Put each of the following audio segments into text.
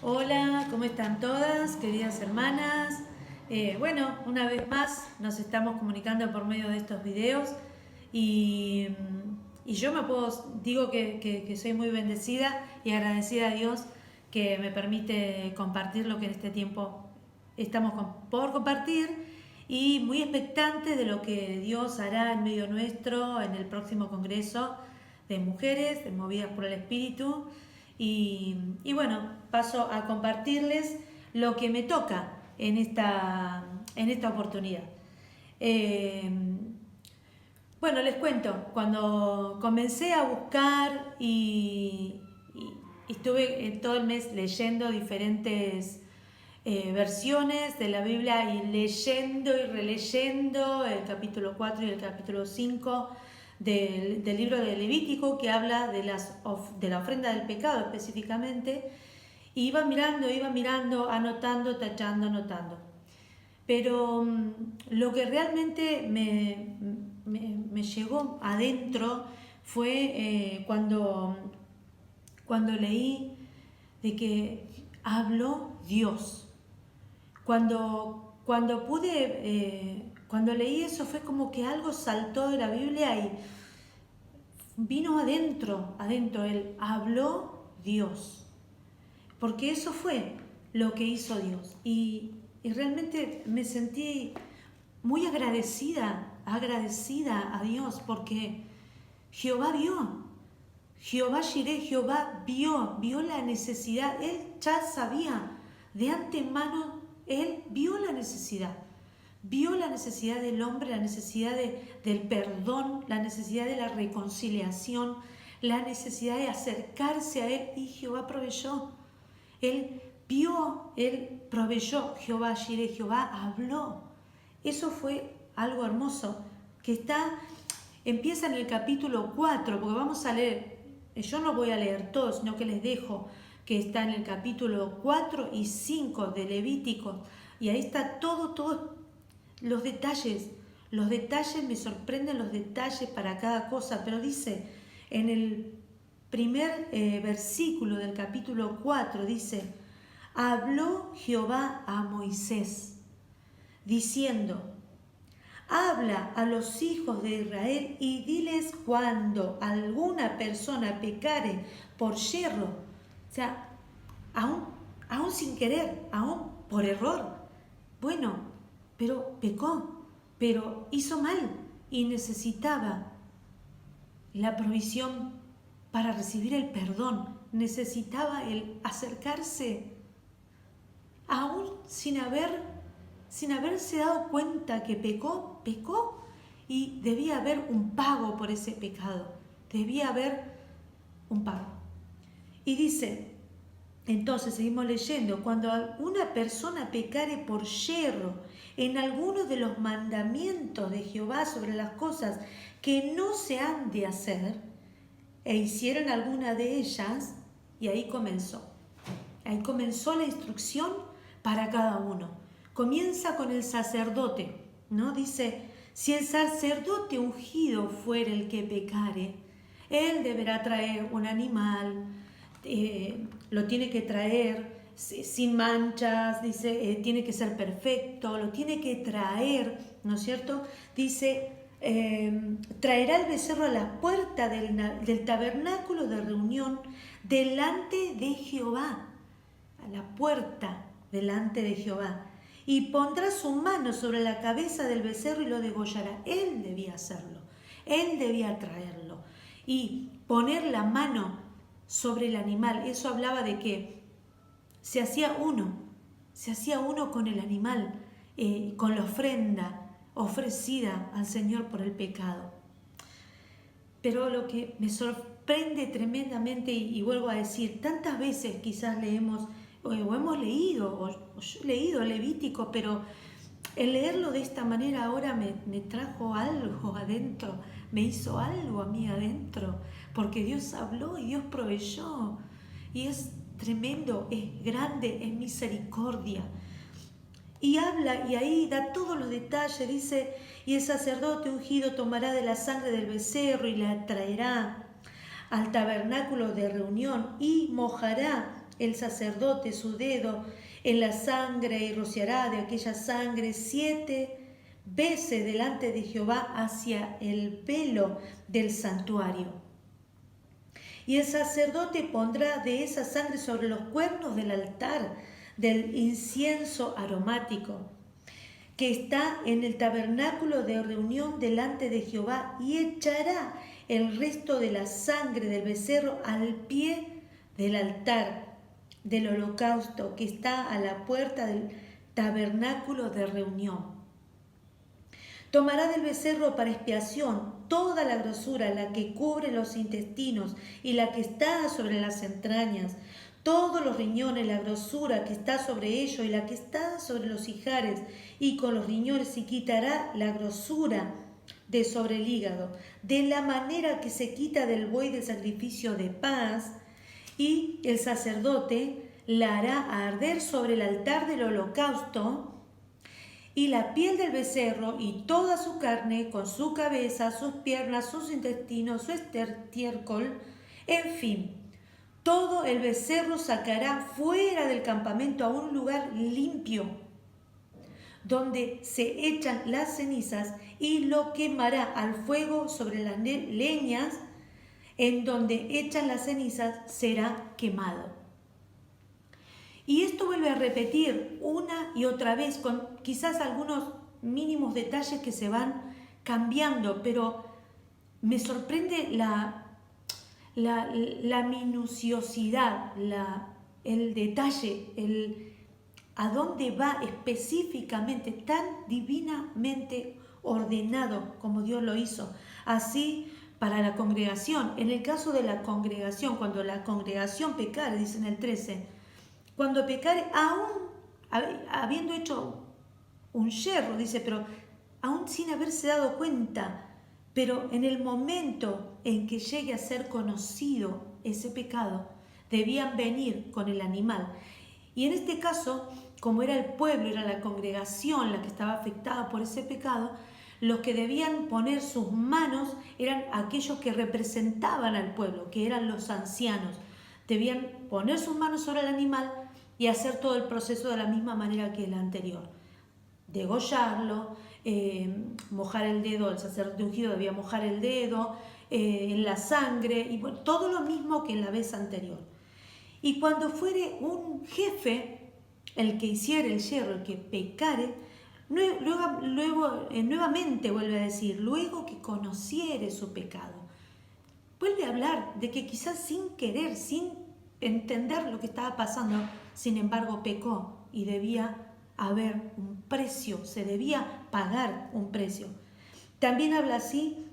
Hola, ¿cómo están todas, queridas hermanas? Bueno, una vez más nos estamos comunicando por medio de estos videos y, y yo digo que soy muy bendecida y agradecida a Dios que me permite compartir lo que en este tiempo estamos por compartir y muy expectante de lo que Dios hará en medio nuestro en el próximo Congreso de Mujeres, de Movidas por el Espíritu. Y bueno, paso a compartirles lo que me toca en esta oportunidad. Eh, bueno, les cuento, cuando comencé a buscar y estuve todo el mes leyendo diferentes versiones de la Biblia y leyendo y releyendo el capítulo 4 y el capítulo 5 del libro de Levítico, que habla de la ofrenda del pecado específicamente. Y iba mirando, anotando, tachando, anotando. Pero lo que realmente me llegó adentro fue cuando leí de que habló Dios. Cuando leí eso fue como que algo saltó de la Biblia y vino adentro, él habló Dios. Porque eso fue lo que hizo Dios. Y realmente me sentí muy agradecida a Dios porque Jehová Jehová Jireh, Jehová vio la necesidad. Él ya sabía de antemano, él vio la necesidad del hombre, la necesidad del perdón, la necesidad de la reconciliación, la necesidad de acercarse a él, y Jehová proveyó. Él él proveyó. Jehová Jireh, Jehová habló. Eso fue algo hermoso que empieza en el capítulo 4, porque vamos a leer, yo no voy a leer todo, sino que les dejo que está en el capítulo 4 y 5 de Levítico, y ahí está todos los detalles. Los detalles, me sorprenden los detalles para cada cosa, pero dice en el primer versículo del capítulo 4, dice: habló Jehová a Moisés, diciendo: habla a los hijos de Israel y diles cuando alguna persona pecare por yerro, o sea, aún sin querer, aún por error. Bueno, pero pecó, pero hizo mal y necesitaba la provisión para recibir el perdón, necesitaba el acercarse, aún sin haberse dado cuenta que pecó y debía haber un pago por ese pecado, debía haber un pago. Y dice, entonces seguimos leyendo: cuando alguna persona pecare por yerro en alguno de los mandamientos de Jehová sobre las cosas que no se han de hacer, e hicieran alguna de ellas, y ahí comenzó la instrucción para cada uno. Comienza con el sacerdote, ¿no? Dice: si el sacerdote ungido fuera el que pecare, él deberá traer un animal, lo tiene que traer sin manchas, dice, tiene que ser perfecto, lo tiene que traer, ¿no es cierto? Dice, traerá el becerro a la puerta del tabernáculo de reunión delante de Jehová, a la puerta delante de Jehová, y pondrá su mano sobre la cabeza del becerro y lo degollará. Él debía hacerlo, él debía traerlo y poner la mano sobre el animal. Eso hablaba de que se hacía uno con el animal, con la ofrenda ofrecida al Señor por el pecado. Pero lo que me sorprende tremendamente, y vuelvo a decir, tantas veces quizás leemos o hemos leído, o yo he leído Levítico, pero el leerlo de esta manera ahora me trajo algo adentro, me hizo algo a mí adentro, porque Dios habló y Dios proveyó, y es tremendo, es grande, es misericordia. Y habla, y ahí da todos los detalles, dice: y el sacerdote ungido tomará de la sangre del becerro y la traerá al tabernáculo de reunión y mojará el sacerdote su dedo en la sangre y rociará de aquella sangre 7 veces delante de Jehová hacia el velo del santuario. Y el sacerdote pondrá de esa sangre sobre los cuernos del altar del incienso aromático, que está en el tabernáculo de reunión delante de Jehová, y echará el resto de la sangre del becerro al pie del altar del holocausto que está a la puerta del tabernáculo de reunión. Tomará del becerro para expiación toda la grosura, la que cubre los intestinos y la que está sobre las entrañas, todos los riñones, la grosura que está sobre ellos y la que está sobre los ijares, y con los riñones, y quitará la grosura de sobre el hígado, de la manera que se quita del buey del sacrificio de paz, y el sacerdote la hará arder sobre el altar del holocausto, y la piel del becerro y toda su carne, con su cabeza, sus piernas, sus intestinos, su estiércol, en fin, todo el becerro sacará fuera del campamento a un lugar limpio, donde se echan las cenizas, y lo quemará al fuego sobre las leñas, en donde echan las cenizas será quemado. Y esto vuelve a repetir una y otra vez, con quizás algunos mínimos detalles que se van cambiando, pero me sorprende la minuciosidad, el detalle, a dónde va específicamente, tan divinamente ordenado como Dios lo hizo. Así para la congregación, en el caso de la congregación, cuando la congregación pecare, dice en el 13, cuando pecare, aún habiendo hecho un yerro, dice, pero aún sin haberse dado cuenta, pero en el momento en que llegue a ser conocido ese pecado, debían venir con el animal. Y en este caso, como era el pueblo, era la congregación la que estaba afectada por ese pecado, los que debían poner sus manos eran aquellos que representaban al pueblo, que eran los ancianos. Debían poner sus manos sobre el animal y hacer todo el proceso de la misma manera que el anterior. Degollarlo, mojar el dedo, el sacerdote ungido debía mojar el dedo en la sangre, y bueno, todo lo mismo que en la vez anterior. Y cuando fuere un jefe, el que hiciera el yerro, el que pecare, nuevamente vuelve a decir, luego que conociere su pecado. Vuelve a hablar de que quizás sin querer, sin entender lo que estaba pasando, sin embargo pecó y debía haber un precio, se debía pagar un precio. También habla así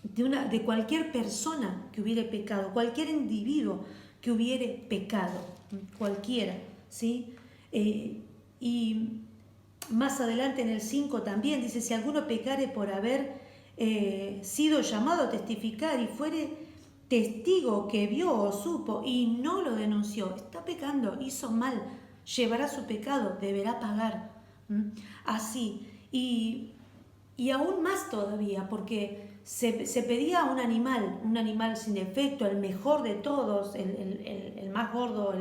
de cualquier persona que hubiere pecado, cualquier individuo que hubiere pecado, cualquiera, ¿sí? Y más adelante en el 5 también dice, si alguno pecare por haber sido llamado a testificar y fuere testigo que vio o supo y no lo denunció, está pecando, hizo mal, llevará su pecado, deberá pagar. Así, y aún más todavía, porque se pedía un animal sin defecto, el mejor de todos, el más gordo,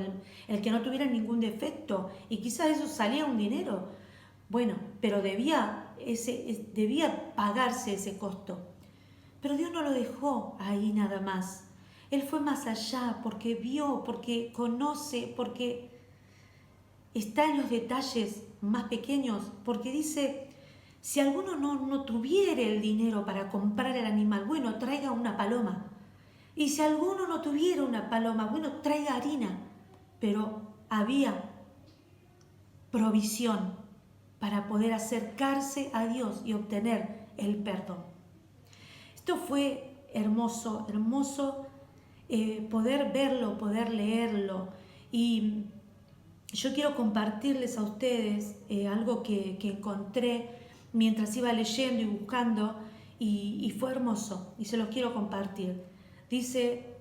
el que no tuviera ningún defecto, y quizás eso salía un dinero. Bueno, pero debía pagarse ese costo. Pero Dios no lo dejó ahí nada más. Él fue más allá porque vio, porque conoce, porque está en los detalles más pequeños, porque dice, si alguno no tuviera el dinero para comprar el animal, bueno, traiga una paloma. Y si alguno no tuviera una paloma, bueno, traiga harina. Pero había provisión para poder acercarse a Dios y obtener el perdón. Esto fue hermoso, hermoso poder verlo, poder leerlo. Y yo quiero compartirles a ustedes algo que encontré mientras iba leyendo y buscando, y fue hermoso, y se los quiero compartir. Dice,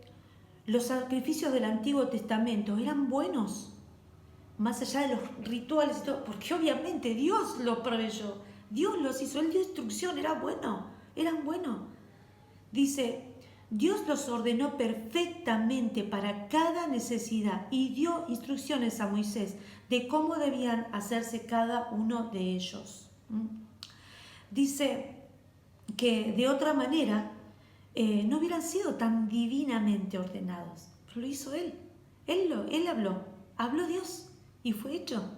los sacrificios del Antiguo Testamento eran buenos, más allá de los rituales y todo, porque obviamente Dios los proveyó, Dios los hizo, Él dio instrucción, eran buenos. Dice, Dios los ordenó perfectamente para cada necesidad y dio instrucciones a Moisés de cómo debían hacerse cada uno de ellos. Dice que de otra manera no hubieran sido tan divinamente ordenados. Pero lo hizo Él. Él habló Dios y fue hecho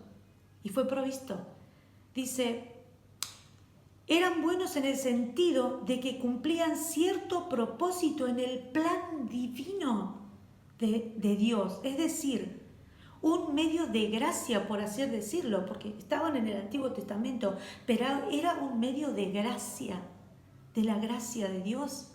y fue provisto. Dice, eran buenos en el sentido de que cumplían cierto propósito en el plan divino de Dios, es decir, un medio de gracia, por así decirlo, porque estaban en el Antiguo Testamento, pero era un medio de gracia, de la gracia de Dios,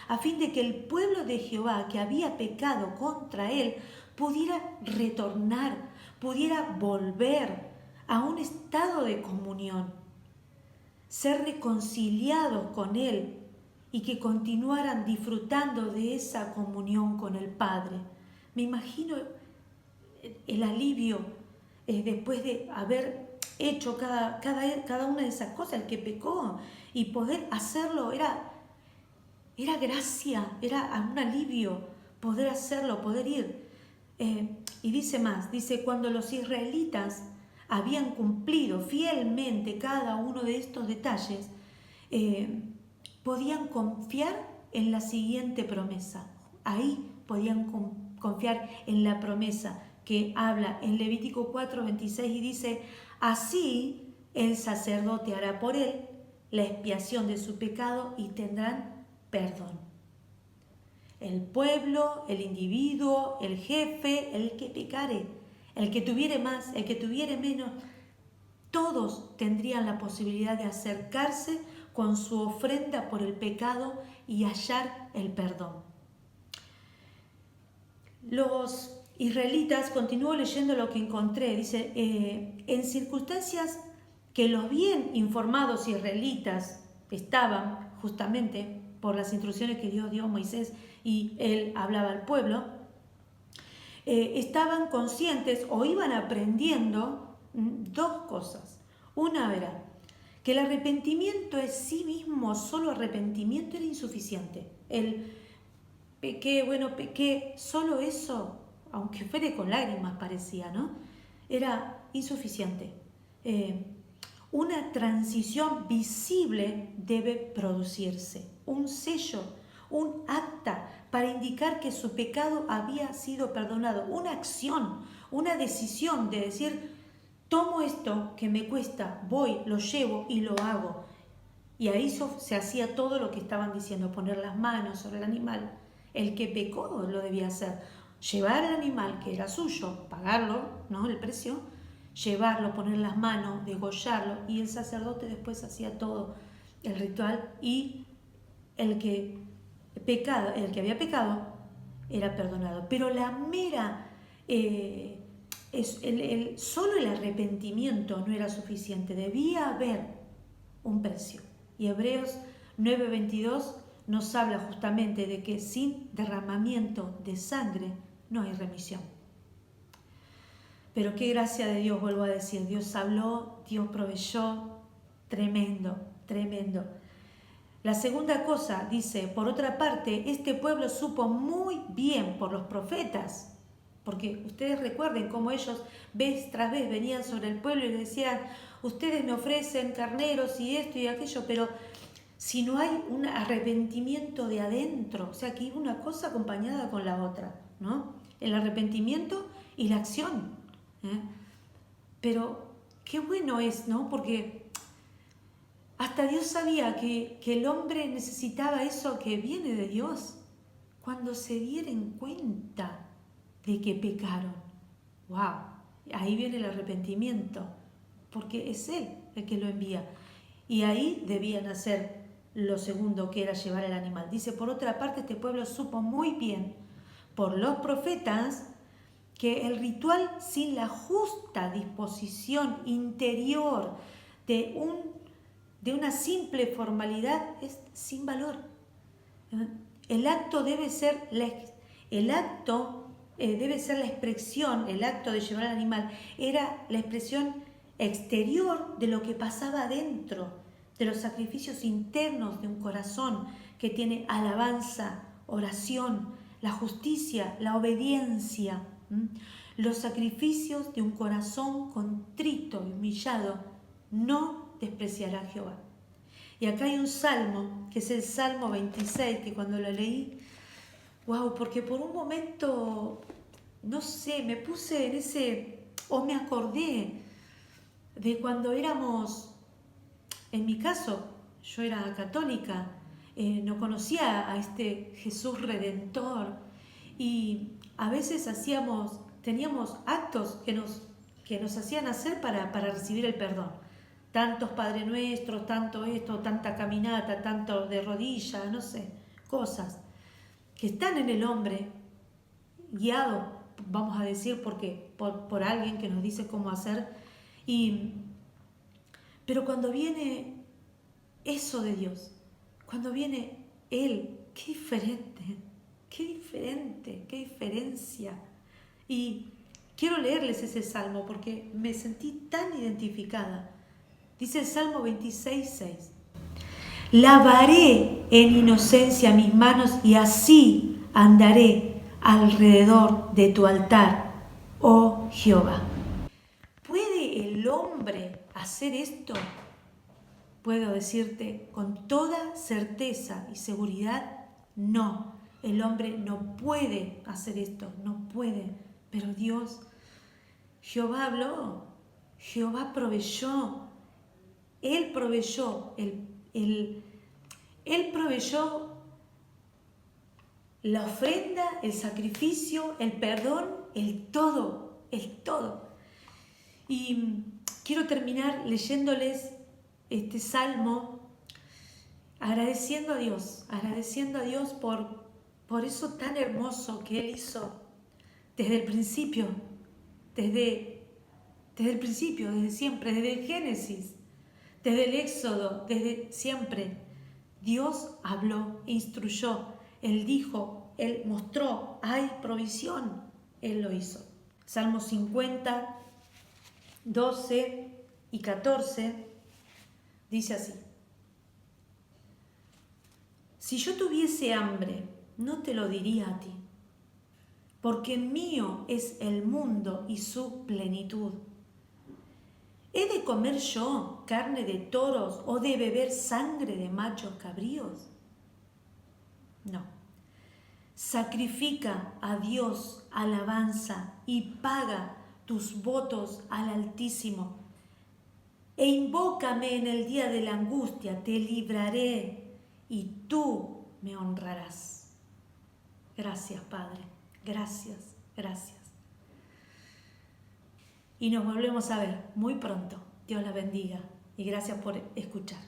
a fin de que el pueblo de Jehová que había pecado contra él pudiera retornar, pudiera volver a un estado de comunión, ser reconciliados con Él y que continuaran disfrutando de esa comunión con el Padre. Me imagino el alivio después de haber hecho cada una de esas cosas, el que pecó, y poder hacerlo era gracia, era un alivio poder hacerlo, poder ir. Y dice más, dice, cuando los israelitas habían cumplido fielmente cada uno de estos detalles, podían confiar en la siguiente promesa. Ahí podían confiar en la promesa que habla en Levítico 4:26 y dice, así el sacerdote hará por él la expiación de su pecado y tendrán perdón. El pueblo, el individuo, el jefe, el que pecare, el que tuviere más, el que tuviere menos, todos tendrían la posibilidad de acercarse con su ofrenda por el pecado y hallar el perdón. Los israelitas, continúo leyendo lo que encontré, dice, en circunstancias que los bien informados israelitas estaban justamente por las instrucciones que Dios dio a Moisés y él hablaba al pueblo, estaban conscientes o iban aprendiendo dos cosas. Una era que el arrepentimiento en sí mismo, solo arrepentimiento, era insuficiente. El pequé, solo eso, aunque fuere con lágrimas parecía, ¿no? Era insuficiente. Una transición visible debe producirse, un sello, un acta para indicar que su pecado había sido perdonado, una acción, una decisión de decir, tomo esto que me cuesta, voy, lo llevo y lo hago. Y ahí se hacía todo lo que estaban diciendo, poner las manos sobre el animal. El que pecó lo debía hacer, llevar el animal que era suyo, pagarlo, ¿no? El precio, llevarlo, poner las manos, degollarlo, y el sacerdote después hacía todo el ritual y el que había pecado era perdonado. Pero la mera, solo el arrepentimiento no era suficiente, debía haber un precio. Y Hebreos 9:22 nos habla justamente de que sin derramamiento de sangre no hay remisión. Pero qué gracia de Dios, vuelvo a decir, Dios habló, Dios proveyó, tremendo, tremendo. La segunda cosa, dice, por otra parte, este pueblo supo muy bien por los profetas, porque ustedes recuerden cómo ellos vez tras vez venían sobre el pueblo y decían, ustedes me ofrecen carneros y esto y aquello, pero si no hay un arrepentimiento de adentro, o sea que iba una cosa acompañada con la otra, ¿no? El arrepentimiento y la acción. Pero qué bueno es, ¿no? Porque hasta Dios sabía que el hombre necesitaba eso que viene de Dios cuando se dieran cuenta de que pecaron. ¡Wow! Ahí viene el arrepentimiento, porque es Él el que lo envía. Y ahí debían hacer lo segundo, que era llevar el animal. Dice, por otra parte, este pueblo supo muy bien por los profetas que el ritual sin la justa disposición interior de una simple formalidad es sin valor. El acto debe ser la expresión, el acto de llevar al animal era la expresión exterior de lo que pasaba dentro, de los sacrificios internos de un corazón que tiene alabanza, oración, la justicia, la obediencia, los sacrificios de un corazón contrito y humillado, no despreciará Jehová. Y acá hay un salmo, que es el Salmo 26, que cuando lo leí, wow, porque por un momento, no sé, me puse en ese, o me acordé de cuando éramos, en mi caso, yo era católica, no conocía a este Jesús Redentor y a veces teníamos actos que nos hacían hacer para recibir el perdón. Tantos Padre Nuestros, tanto esto, tanta caminata, tanto de rodillas, no sé, cosas que están en el hombre, guiado, vamos a decir, por alguien que nos dice cómo hacer. Pero cuando viene eso de Dios, cuando viene Él, qué diferente, qué diferencia. Y quiero leerles ese salmo porque me sentí tan identificada. Dice el Salmo 26:6. Lavaré en inocencia mis manos y así andaré alrededor de tu altar, oh Jehová. ¿Puede el hombre hacer esto? Puedo decirte con toda certeza y seguridad, no. El hombre no puede hacer esto, no puede. Pero Dios, Jehová habló, Jehová proveyó, Él proveyó, Él proveyó la ofrenda, el sacrificio, el perdón, el todo. Y quiero terminar leyéndoles este salmo, agradeciendo a Dios por eso tan hermoso que Él hizo desde el principio, desde siempre, desde el Génesis, desde el Éxodo, desde siempre. Dios habló, instruyó, Él dijo, Él mostró, hay provisión, Él lo hizo. Salmo 50, 12 y 14 dice así: si yo tuviese hambre, no te lo diría a ti, porque mío es el mundo y su plenitud. ¿He de comer yo carne de toros o de beber sangre de machos cabríos? No. Sacrifica a Dios alabanza y paga tus votos al Altísimo. E invócame en el día de la angustia, te libraré y tú me honrarás. Gracias, Padre. Gracias. Y nos volvemos a ver muy pronto. Dios la bendiga y gracias por escuchar.